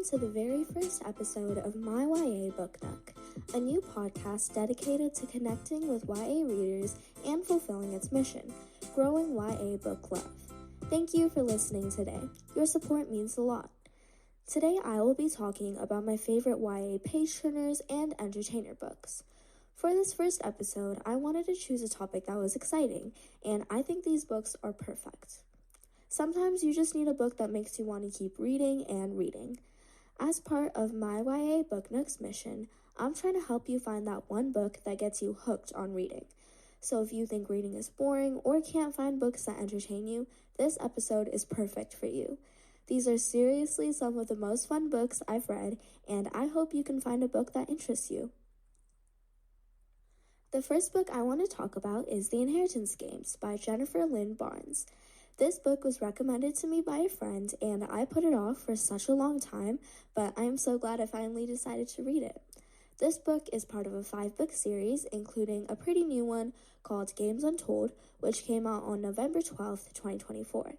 Welcome to the very first episode of My YA Book Nook, a new podcast dedicated to connecting with YA readers and fulfilling its mission, growing YA book love. Thank you for listening today. Your support means a lot. Today I will be talking about my favorite YA page-turners and entertainer books. For this first episode, I wanted to choose a topic that was exciting, and I think these books are perfect. Sometimes you just need a book that makes you want to keep reading and reading. As part of my YA Book Nook's mission, I'm trying to help you find that one book that gets you hooked on reading. So if you think reading is boring or can't find books that entertain you, this episode is perfect for you. These are seriously some of the most fun books I've read, and I hope you can find a book that interests you. The first book I want to talk about is The Inheritance Games by Jennifer Lynn Barnes. This book was recommended to me by a friend, and I put it off for such a long time, but I am so glad I finally decided to read it. This book is part of a 5-book series, including a pretty new one called Games Untold, which came out on November 12th, 2024.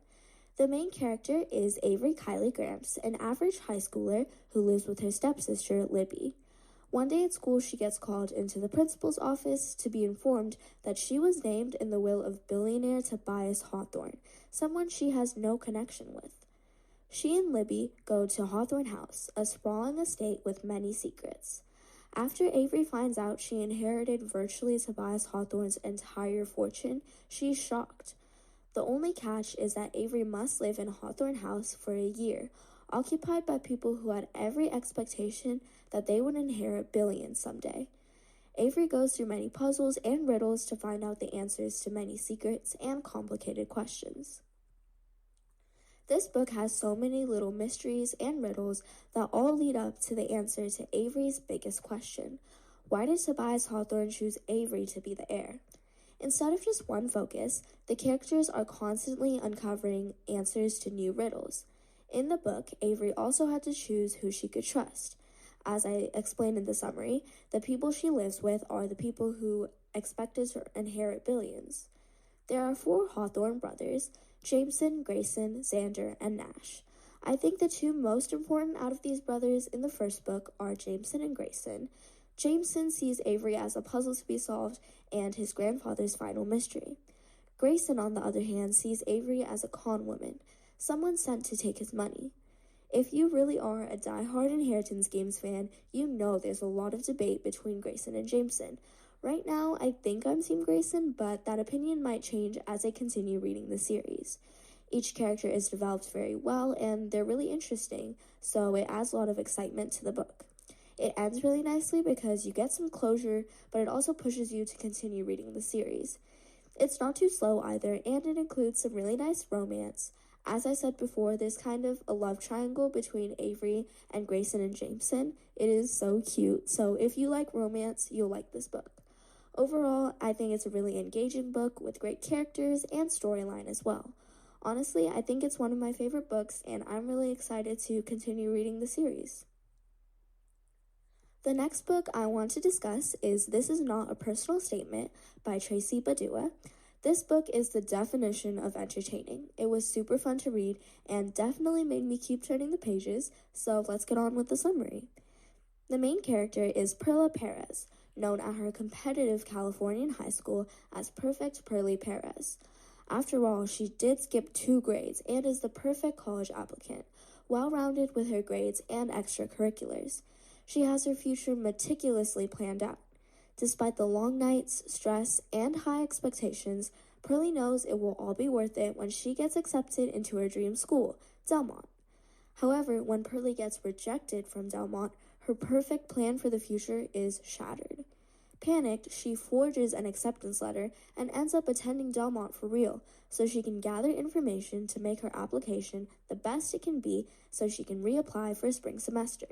The main character is Avery Kylie Gramps, an average high schooler who lives with her stepsister, Libby. One day at school, she gets called into the principal's office to be informed that she was named in the will of billionaire Tobias Hawthorne, someone she has no connection with. She and Libby go to Hawthorne House, a sprawling estate with many secrets. After Avery finds out she inherited virtually Tobias Hawthorne's entire fortune, she's shocked. The only catch is that Avery must live in Hawthorne House for a year, occupied by people who had every expectation that they would inherit billions someday. Avery goes through many puzzles and riddles to find out the answers to many secrets and complicated questions. This book has so many little mysteries and riddles that all lead up to the answer to Avery's biggest question. Why did Tobias Hawthorne choose Avery to be the heir? Instead of just one focus, the characters are constantly uncovering answers to new riddles. In the book, Avery also had to choose who she could trust. As I explained in the summary, the people she lives with are the people who expected to inherit billions. There are 4 Hawthorne brothers, Jameson, Grayson, Xander, and Nash. I think the 2 most important out of these brothers in the first book are Jameson and Grayson. Jameson sees Avery as a puzzle to be solved and his grandfather's final mystery. Grayson, on the other hand, sees Avery as a con woman, someone sent to take his money. If you really are a die-hard Inheritance Games fan, you know there's a lot of debate between Grayson and Jameson. Right now, I think I'm Team Grayson, but that opinion might change as I continue reading the series. Each character is developed very well, and they're really interesting, so it adds a lot of excitement to the book. It ends really nicely because you get some closure, but it also pushes you to continue reading the series. It's not too slow either, and it includes some really nice romance. As I said before, there's kind of a love triangle between Avery and Grayson and Jameson. It is so cute, so if you like romance, you'll like this book. Overall, I think it's a really engaging book with great characters and storyline as well. Honestly, I think it's one of my favorite books, and I'm really excited to continue reading the series. The next book I want to discuss is This Is Not a Personal Statement by Tracy Badua. This book is the definition of entertaining. It was super fun to read and definitely made me keep turning the pages, so let's get on with the summary. The main character is Perla Perez, known at her competitive Californian high school as Perfect Pearly Perez. After all, she did skip 2 grades and is the perfect college applicant, well-rounded with her grades and extracurriculars. She has her future meticulously planned out. Despite the long nights, stress, and high expectations, Pearly knows it will all be worth it when she gets accepted into her dream school, Delmont. However, when Pearly gets rejected from Delmont, her perfect plan for the future is shattered. Panicked, she forges an acceptance letter and ends up attending Delmont for real, so she can gather information to make her application the best it can be so she can reapply for a spring semester.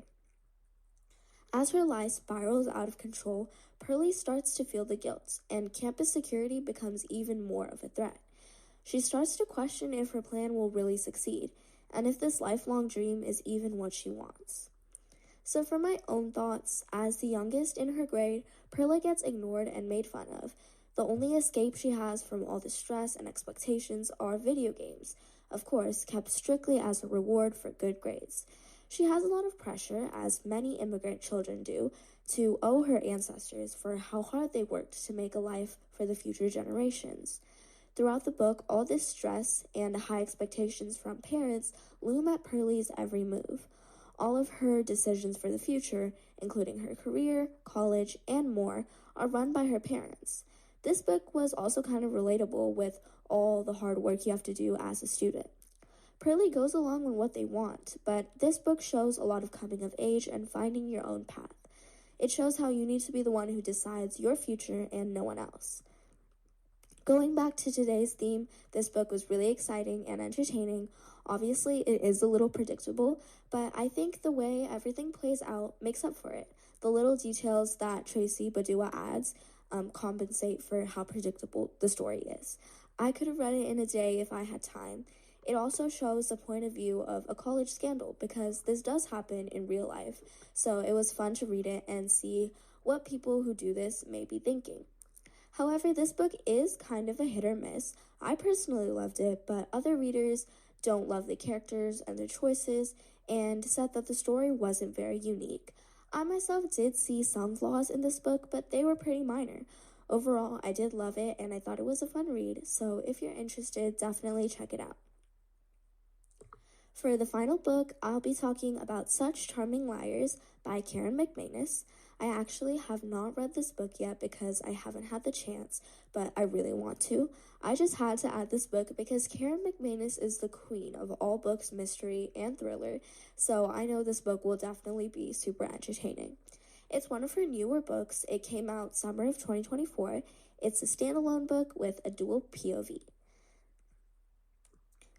As her life spirals out of control, Pearly starts to feel the guilt, and campus security becomes even more of a threat. She starts to question if her plan will really succeed, and if this lifelong dream is even what she wants. So for my own thoughts, as the youngest in her grade, Perla gets ignored and made fun of. The only escape she has from all the stress and expectations are video games, of course, kept strictly as a reward for good grades. She has a lot of pressure, as many immigrant children do, to owe her ancestors for how hard they worked to make a life for the future generations. Throughout the book, all this stress and high expectations from parents loom at Pearlie's every move. All of her decisions for the future, including her career, college, and more, are run by her parents. This book was also kind of relatable with all the hard work you have to do as a student. Pearlie goes along with what they want, but this book shows a lot of coming of age and finding your own path. It shows how you need to be the one who decides your future and no one else. Going back to today's theme, this book was really exciting and entertaining. Obviously, it is a little predictable, but I think the way everything plays out makes up for it. The little details that Tracy Badua adds compensate for how predictable the story is. I could have read it in a day if I had time. It also shows the point of view of a college scandal, because this does happen in real life, so it was fun to read it and see what people who do this may be thinking. However, this book is kind of a hit or miss. I personally loved it, but other readers don't love the characters and their choices and said that the story wasn't very unique. I myself did see some flaws in this book, but they were pretty minor. Overall, I did love it and I thought it was a fun read, so if you're interested, definitely check it out. For the final book, I'll be talking about Such Charming Liars by Karen McManus. I actually have not read this book yet because I haven't had the chance, but I really want to. I just had to add this book because Karen McManus is the queen of all books, mystery, and thriller, so I know this book will definitely be super entertaining. It's one of her newer books. It came out summer of 2024. It's a standalone book with a dual POV.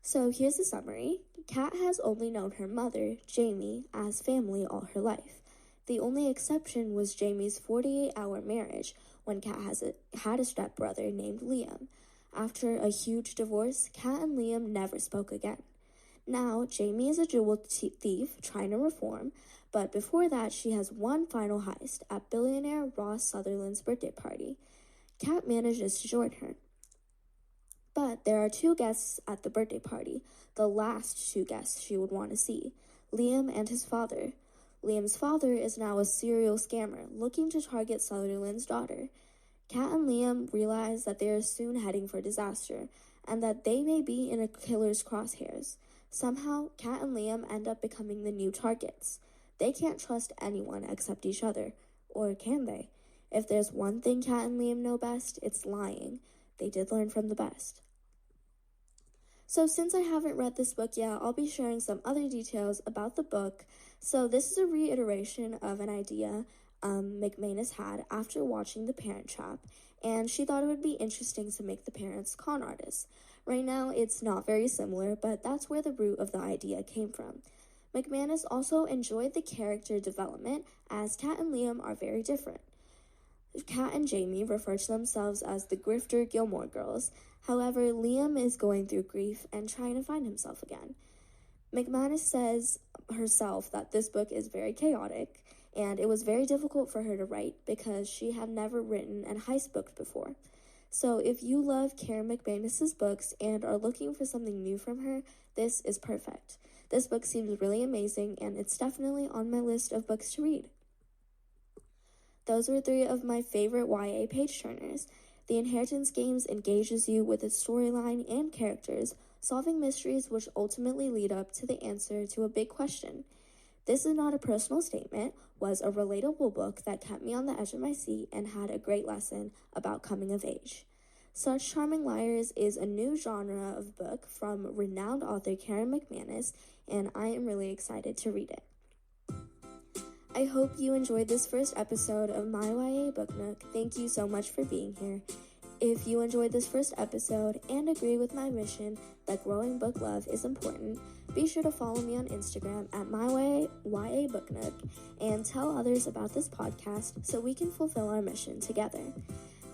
So here's the summary. Kat has only known her mother, Jamie, as family all her life. The only exception was Jamie's 48-hour marriage, when Kat had a stepbrother named Liam. After a huge divorce, Kat and Liam never spoke again. Now, Jamie is a jewel thief trying to reform, but before that, she has one final heist at billionaire Ross Sutherland's birthday party. Kat manages to join her. But there are two guests at the birthday party, the last two guests she would want to see, Liam and his father. Liam's father is now a serial scammer looking to target Sutherland's daughter. Kat and Liam realize that they are soon heading for disaster and that they may be in a killer's crosshairs. Somehow, Kat and Liam end up becoming the new targets. They can't trust anyone except each other, or can they? If there's one thing Kat and Liam know best, it's lying. They did learn from the best. So since I haven't read this book yet, I'll be sharing some other details about the book. So this is a reiteration of an idea McManus had after watching The Parent Trap, and she thought it would be interesting to make the parents con artists. Right now, it's not very similar, but that's where the root of the idea came from. McManus also enjoyed the character development, as Kat and Liam are very different. Kat and Jamie refer to themselves as the Grifter Gilmore Girls. However, Liam is going through grief and trying to find himself again. McManus says herself that this book is very chaotic, and it was very difficult for her to write because she had never written a heist book before. So if you love Karen McManus's books and are looking for something new from her, this is perfect. This book seems really amazing, and it's definitely on my list of books to read. Those were 3 of my favorite YA page-turners. The Inheritance Games engages you with its storyline and characters, solving mysteries which ultimately lead up to the answer to a big question. This is not a personal statement, was a relatable book that kept me on the edge of my seat and had a great lesson about coming of age. Such Charming Liars is a new genre of book from renowned author Karen McManus, and I am really excited to read it. I hope you enjoyed this first episode of my YA Book Nook. Thank you so much for being here. If you enjoyed this first episode and agree with my mission that growing book love is important, be sure to follow me on Instagram at YA Book Nook and tell others about this podcast so we can fulfill our mission together.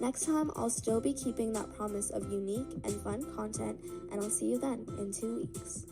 Next time, I'll still be keeping that promise of unique and fun content, and I'll see you then in 2 weeks.